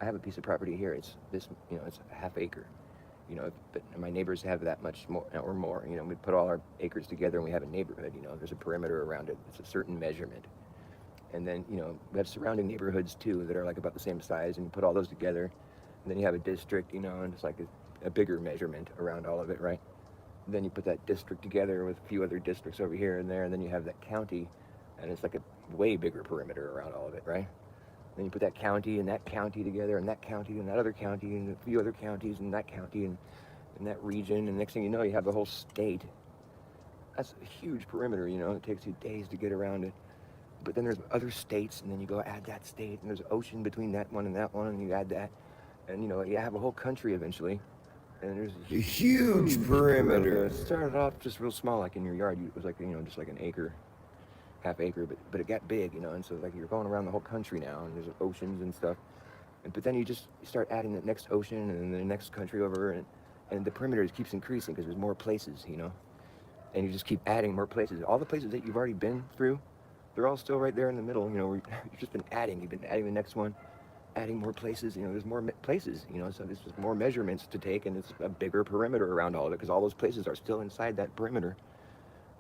I have a piece of property here. It's this, it's a half acre. But my neighbors have that much more or more. We put all our acres together and we have a neighborhood. There's a perimeter around it. It's a certain measurement. And then, we have surrounding neighborhoods too that are like about the same size, and you put all those together. And then you have a district, and it's like a bigger measurement around all of it, right? And then you put that district together with a few other districts over here and there, and then you have that county, and it's like a way bigger perimeter around all of it, right? Then you put that county together, and that county and that other county and a few other counties and that county and that region, and next thing you know, you have the whole state. That's a huge perimeter, It takes you days to get around it. But then there's other states, and then you go add that state, and there's ocean between that one, and you add that, and you have a whole country eventually. And there's a huge perimeter. It started off just real small, like in your yard. It was like just like an acre, half acre, but it got big, and so like you're going around the whole country now, and there's oceans and stuff. But then you start adding the next ocean and the next country over, and the perimeter just keeps increasing because there's more places, and you just keep adding more places. All the places that you've already been through, they're all still right there in the middle. Where you've just been adding. You've been adding the next one, adding more places. There's more places. So there's just more measurements to take, and it's a bigger perimeter around all of it because all those places are still inside that perimeter.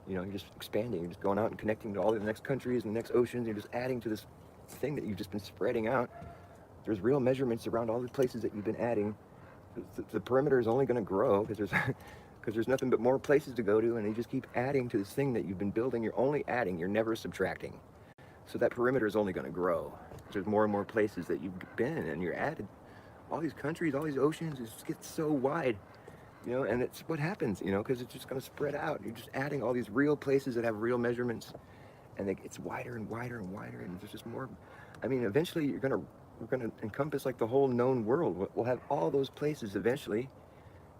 You're just expanding. You're just going out and connecting to all the next countries and the next oceans. You're just adding to this thing that you've just been spreading out. There's real measurements around all the places that you've been adding. The perimeter is only going to grow because there's nothing but more places to go to, and you just keep adding to this thing that you've been building. You're only adding. You're never subtracting. So that perimeter is only going to grow. There's more and more places that you've been, and you're added. All these countries, all these oceans, it just gets so wide. And it's what happens, because it's just going to spread out. You're just adding all these real places that have real measurements, and it's wider and wider and wider, and there's just more. I mean, eventually we're going to encompass like the whole known world. We'll have all those places eventually,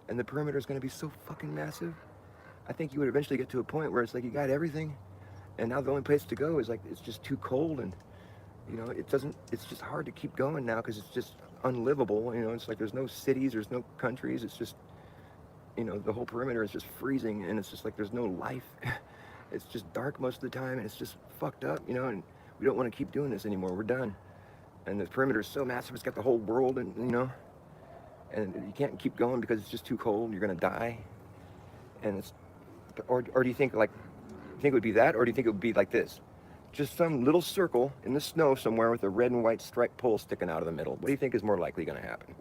and the perimeter is going to be so fucking massive. I think you would eventually get to a point where it's like you got everything, and now the only place to go is like it's just too cold, and it's just hard to keep going now because it's just unlivable. It's like there's no cities, there's no countries. It's just the whole perimeter is just freezing, and it's just like there's no life. It's just dark most of the time, and it's just fucked up, and we don't want to keep doing this anymore. We're done. And the perimeter is so massive, it's got the whole world, and and you can't keep going because it's just too cold. You're gonna die. And or do you think it would be that, or do you think it would be like this? Just some little circle in the snow somewhere with a red and white striped pole sticking out of the middle. What do you think is more likely gonna happen?